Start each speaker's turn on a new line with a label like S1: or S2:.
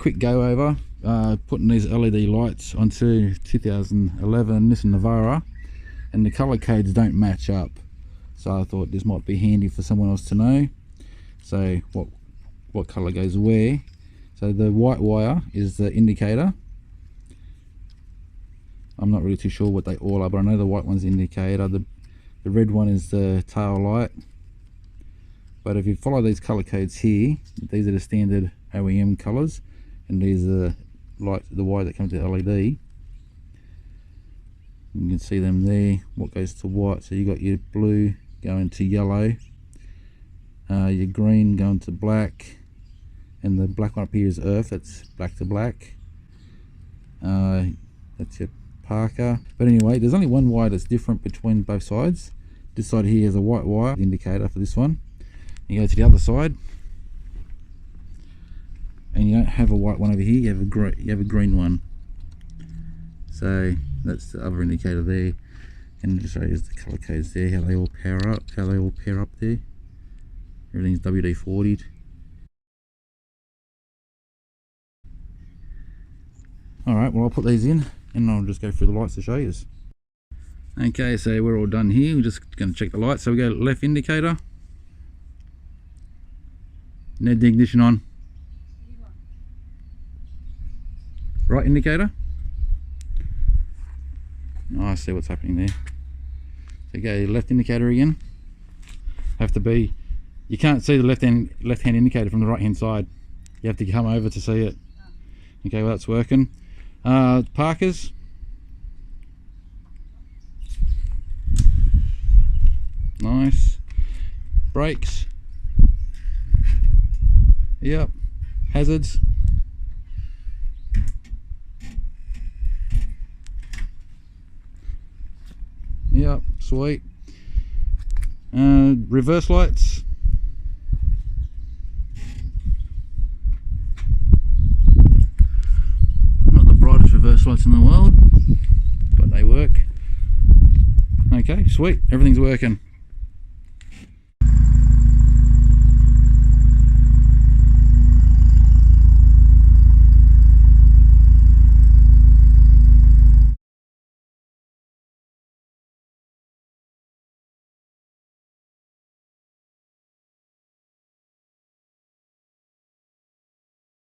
S1: quick go over putting these LED lights onto 2011 Nissan Navara, and the color codes don't match up, so I thought this might be handy for someone else to know. So what color goes where. So the white wire is the indicator. I'm not really too sure what they all are, but I know the white one's the indicator. The red one is the tail light. But if you follow these color codes here, these are the standard OEM colors, and these are the wire that comes to LED. You can see them there. What goes to white? So you got your blue going to yellow, your green going to black, and the black one up here is earth. That's black to black. That's your Parker. But anyway, there's only one wire that's different between both sides. This side here is a white wire indicator for this one. You go to the other side, and you don't have a white one over here. You have a green one. So that's the other indicator there, and just show you the color codes there, how they all pair up, there. Everything's WD-40'd. Alright, well I'll put these in and I'll just go through the lights to show you. Okay, so we're all done here. We're just going to check the lights. So we go left indicator. Need the ignition on. Right indicator. Oh, I see what's happening there. So go left indicator again. Have to be, you can't see the left hand indicator from the right hand side. You have to come over to see it. Okay, well that's working. Parkers. Nice. Brakes. Yep. Hazards. Yep, sweet. Reverse lights. Not the brightest reverse lights in the world, but they work. Okay, sweet. Everything's working.